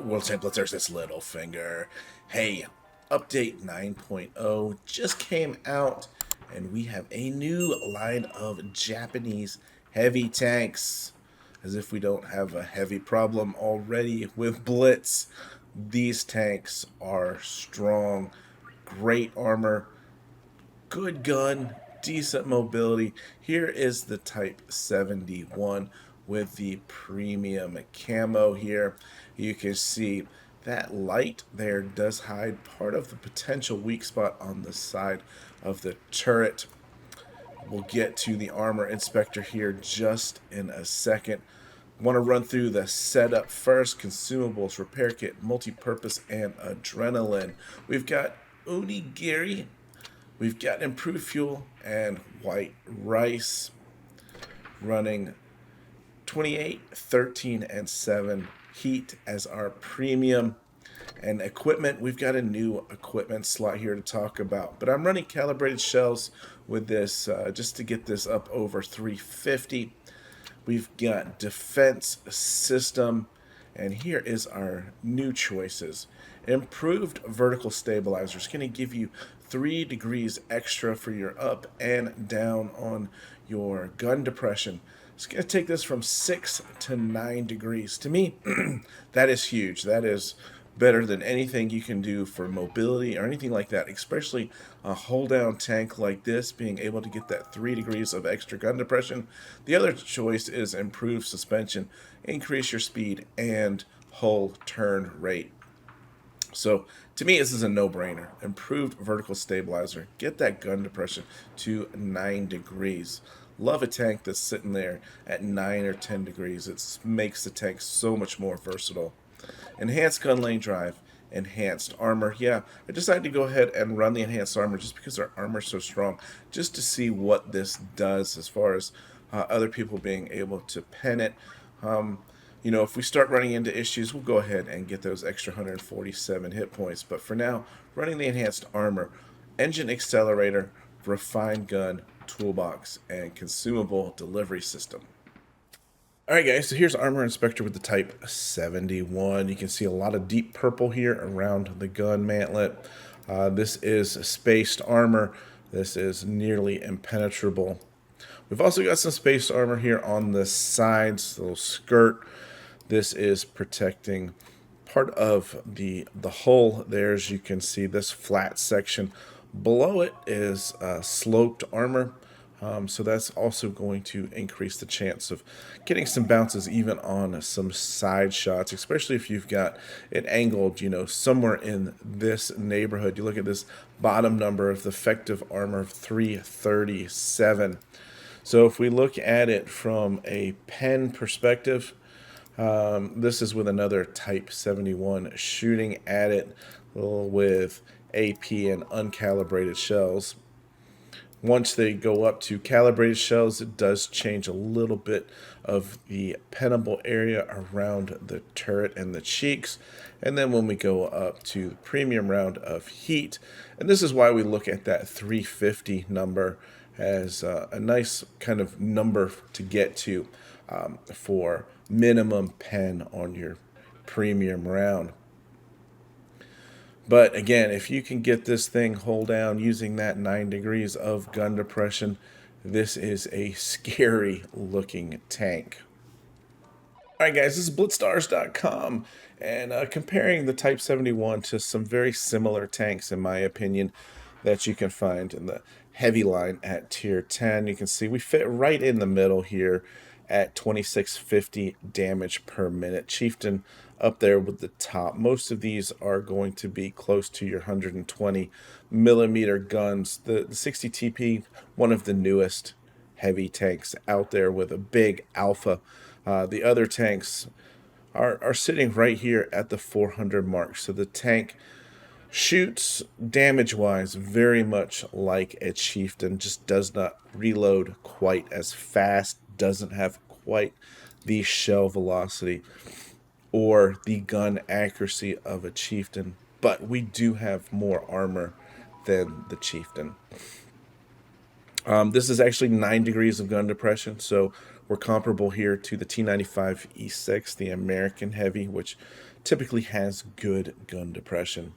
World Tank Blitzers, it's Littlefinger. Hey, update 9.0 just came out, and we have a new line of Japanese heavy tanks. As if we don't have a heavy problem already with Blitz. These tanks are strong, great armor, good gun, decent mobility. Here is the Type 71 with the premium camo here. You can see that light there does hide part of the potential weak spot on the side of the turret. We'll get to the armor inspector here just in a second. Want to run through the setup first. Consumables, repair kit, multi-purpose, and adrenaline. We've got onigiri. We've got improved fuel and white rice. Running 28, 13, and 7 heat as our premium. And equipment, we've got a new equipment slot here to talk about. But I'm running calibrated shells with this just to get this up over 350. We've got defense system, and here is our new choices. Improved vertical stabilizer is going to give you 3 degrees extra for your up and down on your gun depression. It's going to take this from 6 to 9 degrees. To me, that is huge. That is better than anything you can do for mobility or anything like that, especially a hold down tank like this, being able to get that 3 degrees of extra gun depression. The other choice is improved suspension, increase your speed and hull turn rate. So to me, this is a no-brainer. Improved vertical stabilizer, get that gun depression to 9 degrees. Love a tank that's sitting there at 9 or 10 degrees. It makes the tank so much more versatile. Enhanced gun lane drive, enhanced armor. Yeah, I decided to go ahead and run the enhanced armor just because our armor is so strong, just to see what this does as far as other people being able to pen it. You know, if we start running into issues, we'll go ahead and get those extra 147 hit points. But for now, running the enhanced armor, engine accelerator, refined gun, toolbox, and consumable delivery system. Alright guys, so here's Armor Inspector with the Type 71. You can see a lot of deep purple here around the gun mantlet. This is spaced armor. This is nearly impenetrable. We've also got some spaced armor here on the sides, the little skirt. This is protecting part of the hull there. As you can see, this flat section below it is sloped armor. So that's also going to increase the chance of getting some bounces even on some side shots, especially if you've got it angled, you know, somewhere in this neighborhood. You look at this bottom number of the effective armor of 337. So if we look at it from a pen perspective, this is with another Type 71 shooting at it with AP and uncalibrated shells. Once they go up to calibrated shells, it does change a little bit of the pennable area around the turret and the cheeks. And then when we go up to the premium round of heat, and this is why we look at that 350 number as a nice kind of number to get to for minimum pen on your premium round. But again, if you can get this thing hold down using that 9 degrees of gun depression, this is a scary looking tank. Alright guys, this is blitzstars.com, and comparing the Type 71 to some very similar tanks, in my opinion, that you can find in the heavy line at tier 10. You can see we fit right in the middle here at 2650 damage per minute. Chieftain up there with the top. Most of these are going to be close to your 120 millimeter guns. The 60 TP, one of the newest heavy tanks out there with a big alpha. The other tanks are sitting right here at the 400 mark. So the tank shoots damage-wise very much like a Chieftain, just does not reload quite as fast, doesn't have quite the shell velocity or the gun accuracy of a Chieftain, but we do have more armor than the Chieftain. This is actually 9 degrees of gun depression, so We're comparable here to the T95 E6, the American Heavy, which typically has good gun depression.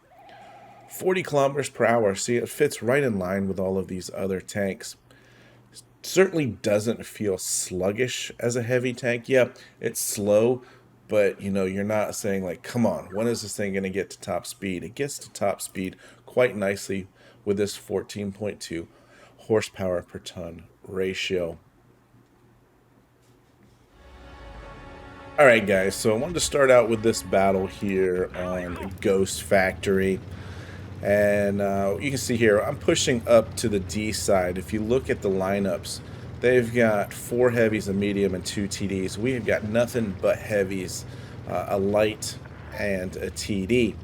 40 kilometers per hour. See, it fits right in line with all of these other tanks. Certainly doesn't feel sluggish as a heavy tank. Yeah, it's slow, but you know, you're not saying like, come on, when is this thing going to get to top speed? It gets to top speed quite nicely with this 14.2 horsepower per ton ratio. All right, guys, so I wanted to start out with this battle here on Ghost Factory. And you can see here, I'm pushing up to the D side. If you look at the lineups, they've got 4 heavies, a medium, and 2 TDs. We have got nothing but heavies, a light, and a TD.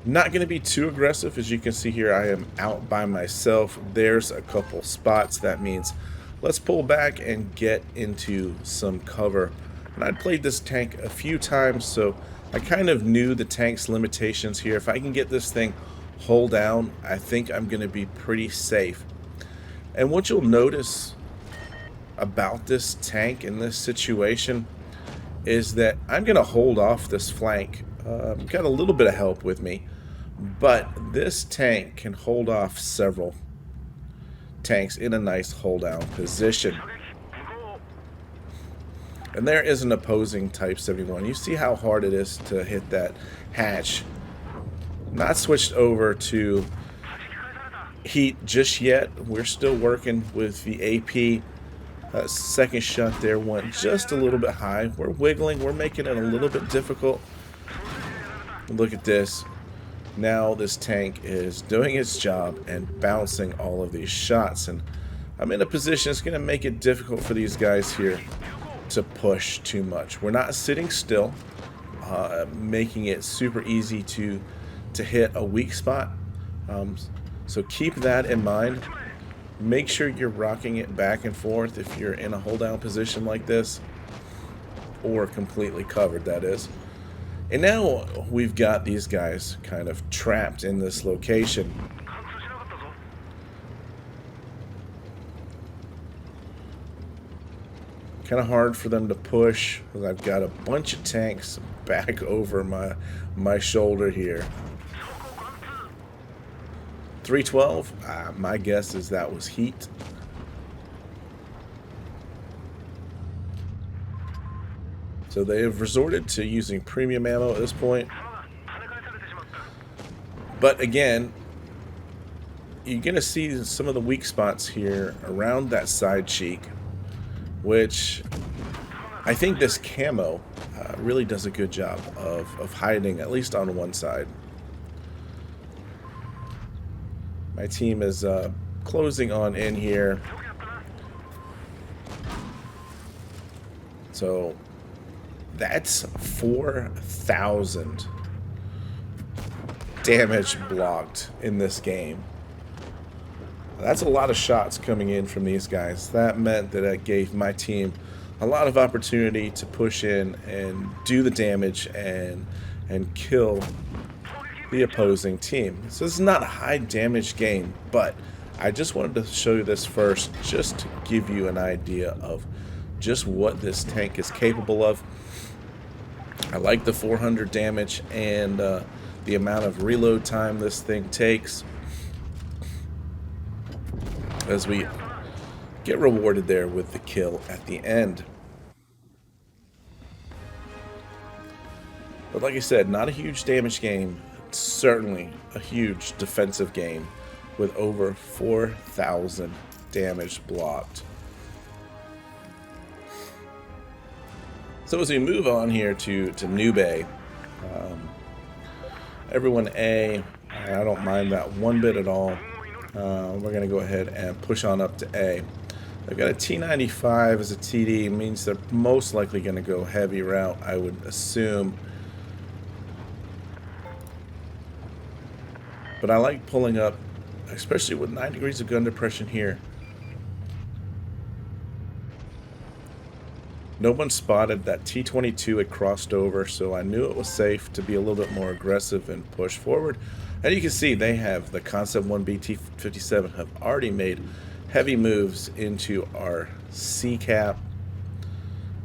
Not going to be too aggressive. As you can see here, I am out by myself. There's a couple spots. That means let's pull back and get into some cover. And I'd played this tank a few times, so I kind of knew the tank's limitations here. If I can get this thing hull down, I think I'm going to be pretty safe. And what you'll notice about this tank in this situation is that I'm going to hold off this flank. Got a little bit of help with me, but this tank can hold off several tanks in a nice hold down position. And there is an opposing Type 71. You see how hard it is to hit that hatch. Not switched over to heat just yet. We're still working with the AP. Second shot there went just a little bit high. We're wiggling. We're making it a little bit difficult. Look at this. Now this tank is doing its job and bouncing all of these shots. And I'm in a position that's going to make it difficult for these guys here to push too much. We're not sitting still, making it super easy to hit a weak spot. So keep that in mind. Make sure you're rocking it back and forth if you're in a hold down position like this, or completely covered, that is. And now we've got these guys kind of trapped in this location. Kind of hard for them to push because I've got a bunch of tanks back over my shoulder here. 312, my guess is that was heat. So they have resorted to using premium ammo at this point. But again, you're going to see some of the weak spots here around that side cheek, which I think this camo really does a good job of hiding, at least on one side. My team is closing on in here. So that's 4,000 damage blocked in this game. That's a lot of shots coming in from these guys. That meant that it gave my team a lot of opportunity to push in and do the damage and kill the opposing team. So this is not a high damage game, but I just wanted to show you this first just to give you an idea of just what this tank is capable of. I like the 400 damage and the amount of reload time this thing takes, as we get rewarded there with the kill at the end. But like I said, not a huge damage game. It's certainly a huge defensive game with over 4,000 damage blocked. So as we move on here to New Bay, everyone A, I don't mind that one bit at all. We're going to go ahead and push on up to A. They've got a T95 as a TD, means they're most likely going to go heavy route, I would assume. But I like pulling up, especially with 9 degrees of gun depression here. No one spotted that T22 had crossed over, so I knew it was safe to be a little bit more aggressive and push forward. And you can see they have the Concept 1B T-57 have already made heavy moves into our C-cap.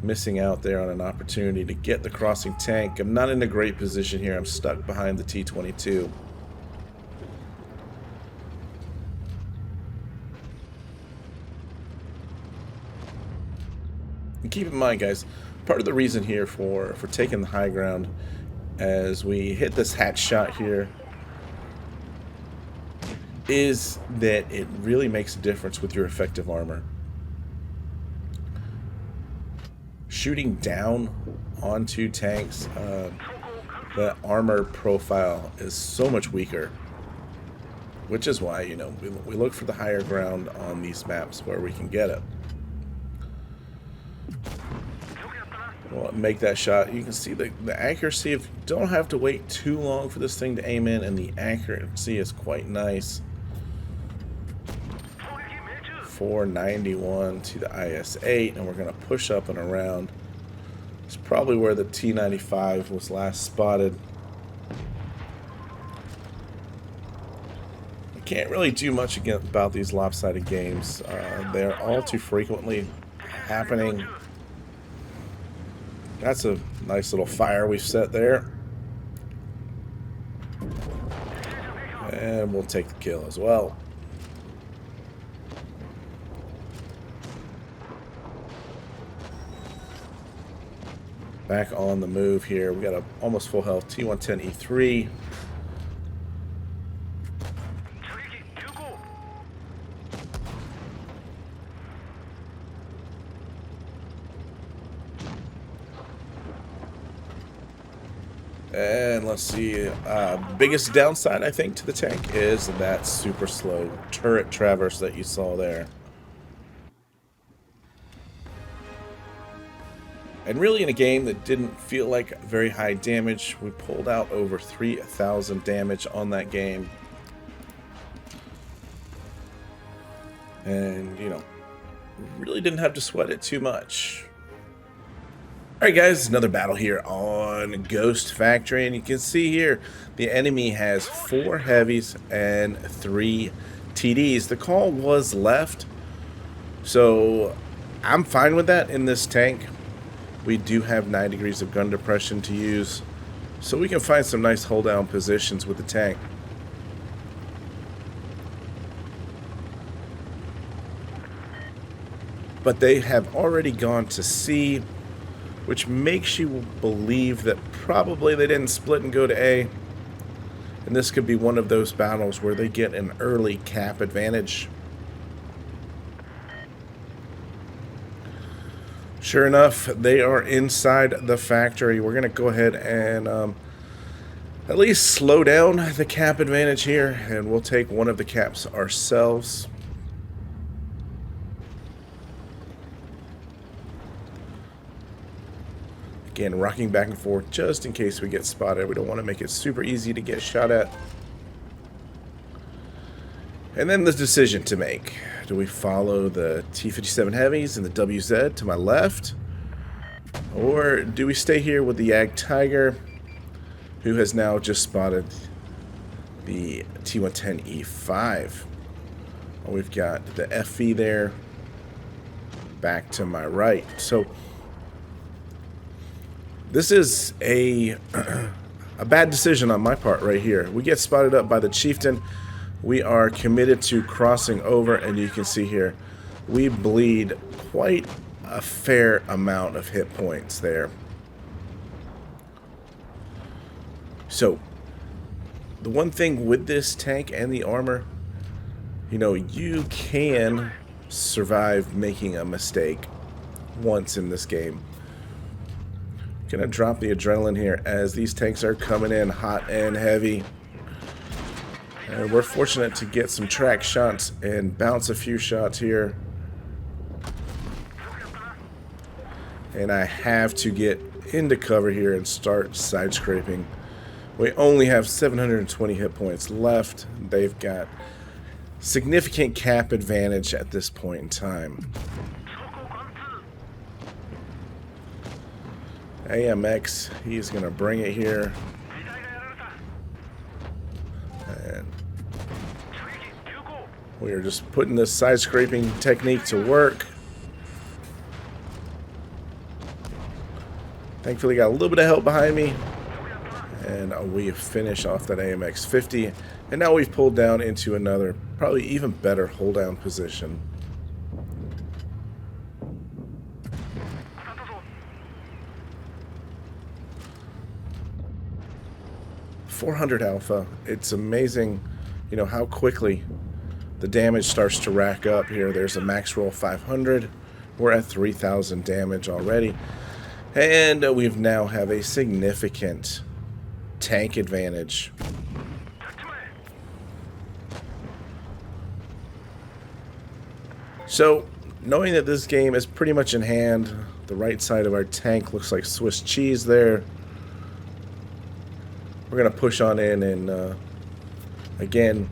Missing out there on an opportunity to get the crossing tank. I'm not in a great position here. I'm stuck behind the T-22. And keep in mind, guys, part of the reason here for taking the high ground as we hit this hatch shot here is that it really makes a difference with your effective armor. Shooting down onto tanks, the armor profile is so much weaker, which is why, you know, we look for the higher ground on these maps where we can get it. We'll make that shot. You can see the accuracy of, don't have to wait too long for this thing to aim in, and the accuracy is quite nice. 491 to the IS-8, and we're going to push up and around. It's probably where the T-95 was last spotted. I can't really do much about these lopsided games. They're all too frequently happening. That's a nice little fire we've set there. And we'll take the kill as well. Back on the move here. We got a almost full health T-110E3. And let's see. Biggest downside, I think, to the tank is that super slow turret traverse that you saw there. And really, in a game that didn't feel like very high damage, we pulled out over 3,000 damage on that game. And, you know, really didn't have to sweat it too much. Alright guys, another battle here on Ghost Factory, and you can see here the enemy has 4 heavies and 3 TDs. The call was left, so I'm fine with that in this tank. We do have 9 degrees of gun depression to use, so we can find some nice hold down positions with the tank. But they have already gone to C, which makes you believe that probably they didn't split and go to A. And this could be one of those battles where they get an early cap advantage. Sure enough, they are inside the factory. We're going to go ahead and at least slow down the cap advantage here, and we'll take one of the caps ourselves. Again, rocking back and forth just in case we get spotted. We don't want to make it super easy to get shot at. And then the decision to make. Do we follow the T-57 Heavies and the WZ to my left? Or do we stay here with the Yag Tiger, who has now just spotted the T-110E5? Well, we've got the FV there back to my right. So this is a bad decision on my part right here. We get spotted up by the Chieftain. We are committed to crossing over, and you can see here we bleed quite a fair amount of hit points there. So the one thing with this tank and the armor, you know, you can survive making a mistake once in this game. Gonna drop the adrenaline here as these tanks are coming in hot and heavy. And we're fortunate to get some track shots and bounce a few shots here. And I have to get into cover here and start side scraping. We only have 720 hit points left. They've got significant cap advantage at this point in time. AMX, he's going to bring it here. We are just putting this side scraping technique to work. Thankfully got a little bit of help behind me. And we finish off that AMX 50. And now we've pulled down into another, probably even better hold down position. .400 alpha. It's amazing, you know, how quickly the damage starts to rack up here. There's a max roll 500. We're at 3,000 damage already. And we now have a significant tank advantage. So, knowing that this game is pretty much in hand, the right side of our tank looks like Swiss cheese there. We're going to push on in and, again,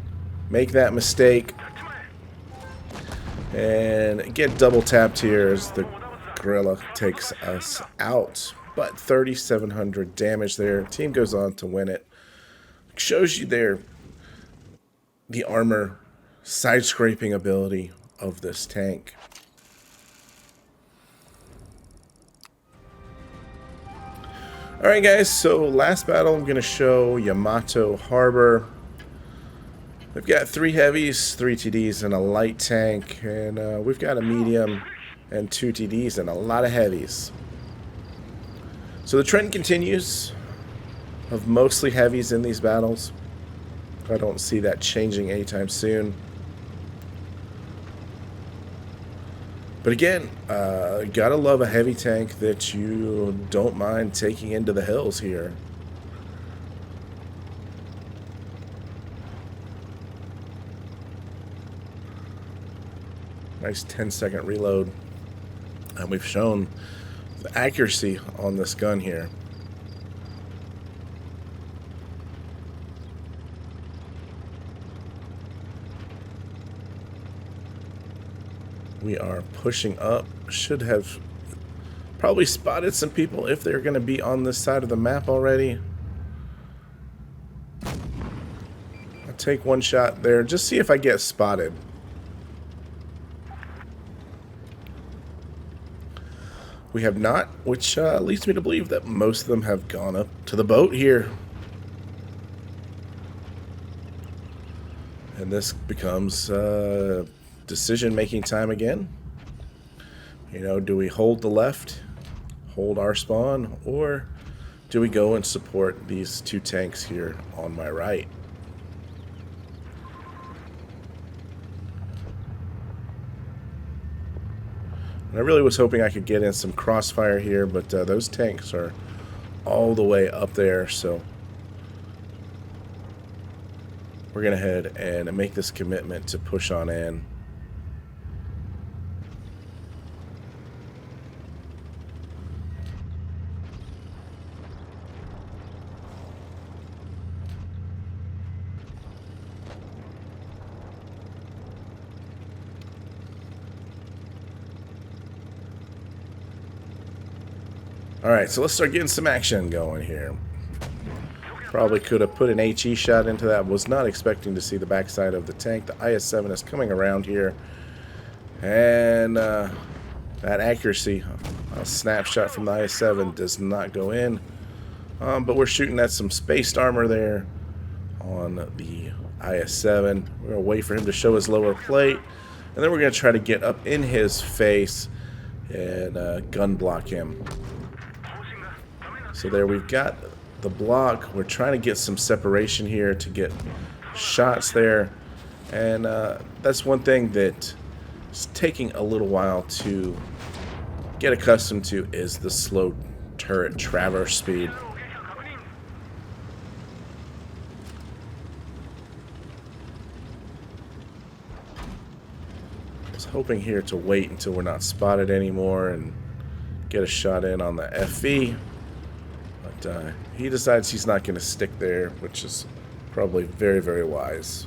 make that mistake. And get double tapped here as the gorilla takes us out. But 3,700 damage there. Team goes on to win it. Shows you there the armor side scraping ability of this tank. Alright guys, so last battle I'm going to show Yamato Harbor. We've got 3 heavies, 3 TDs, and a light tank. And we've got a medium and 2 TDs and a lot of heavies. So the trend continues of mostly heavies in these battles. I don't see that changing anytime soon. But again, gotta love a heavy tank that you don't mind taking into the hills here. Nice 10-second reload. And we've shown the accuracy on this gun here. We are pushing up. Should have probably spotted some people if they're going to be on this side of the map already. I'll take one shot there. Just see if I get spotted. We have not, which leads me to believe that most of them have gone up to the boat here. And this becomes decision-making time again. You know, do we hold the left, hold our spawn, or do we go and support these 2 tanks here on my right? And I really was hoping I could get in some crossfire here, but those tanks are all the way up there, so we're going to head and make this commitment to push on in. Alright, so let's start getting some action going here. Probably could have put an HE shot into that. Was not expecting to see the backside of the tank. The IS-7 is coming around here. And that accuracy, a snapshot from the IS-7 does not go in. But we're shooting at some spaced armor there on the IS-7. We're going to wait for him to show his lower plate. And then we're going to try to get up in his face and gun block him. So there we've got the block. We're trying to get some separation here to get shots there. And that's one thing that is taking a little while to get accustomed to is the slow turret traverse speed. I was hoping here to wait until we're not spotted anymore and get a shot in on the FV. But he decides he's not going to stick there, which is probably very, very wise.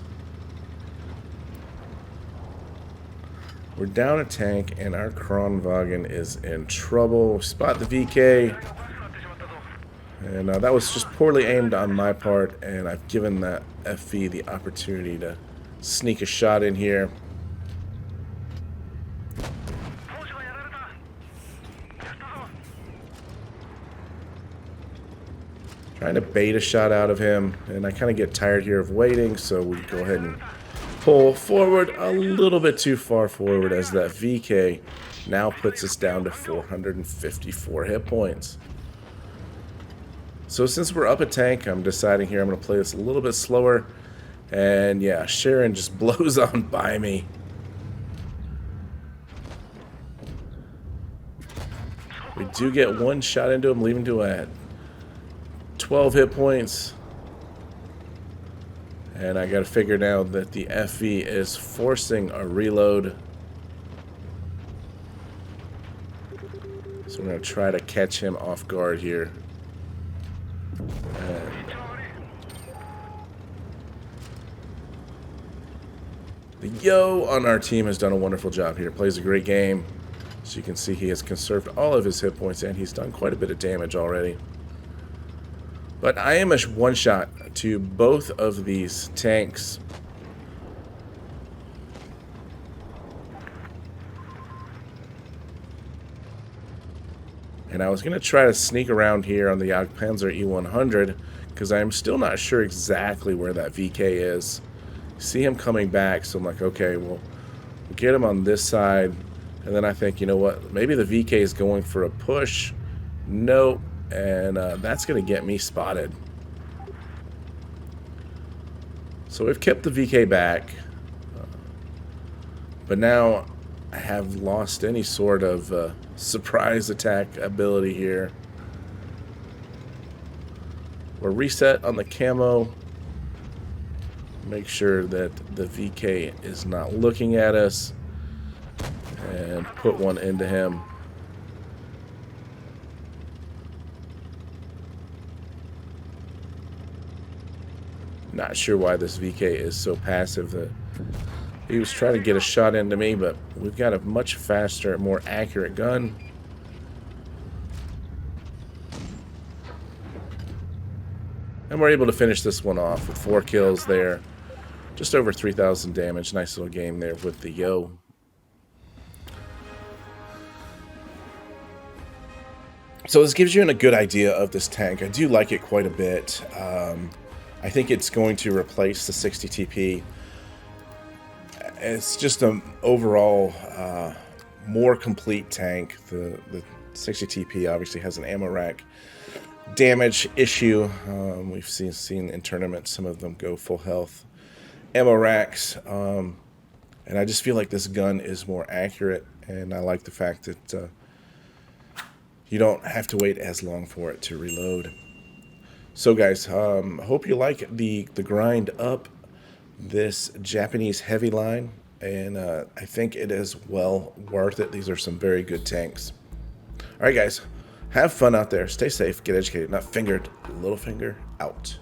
We're down a tank, and our Kronwagen is in trouble. Spot the VK. And that was just poorly aimed on my part, and I've given that FV the opportunity to sneak a shot in here. Trying to bait a shot out of him, and I kind of get tired here of waiting, so we go ahead and pull forward a little bit too far forward as that VK now puts us down to 454 hit points. So since we're up a tank, I'm deciding here I'm going to play this a little bit slower, and yeah, Sharon just blows on by me. We do get one shot into him, leaving to at 12 hit points. And I got to figure now that the FV is forcing a reload. So we're going to try to catch him off guard here. And the Yo on our team has done a wonderful job here. Plays a great game. As you can see, he has conserved all of his hit points, and he's done quite a bit of damage already. But I am a one-shot to both of these tanks. And I was going to try to sneak around here on the Jagdpanzer E100, because I'm still not sure exactly where that VK is. See him coming back, so I'm like, okay, well, we'll get him on this side. And then I think, you know what, maybe the VK is going for a push. Nope. And that's going to get me spotted. So we've kept the VK back. But now I have lost any sort of surprise attack ability here. We're reset on the camo. Make sure that the VK is not looking at us. And put one into him. Not sure why this VK is so passive. He was trying to get a shot into me, but we've got a much faster, more accurate gun. And we're able to finish this one off with 4 kills there. Just over 3,000 damage. Nice little game there with the Yo. So this gives you a good idea of this tank. I do like it quite a bit. I think it's going to replace the 60 TP. It's just an overall more complete tank. The 60 TP obviously has an ammo rack damage issue. We've seen in tournaments some of them go full health ammo racks. And I just feel like this gun is more accurate, and I like the fact that you don't have to wait as long for it to reload. So guys, hope you like the grind up this Japanese heavy line, and I think it is well worth it. These are some very good tanks. All right guys, have fun out there, stay safe, get educated, not fingered. Littlefinger out.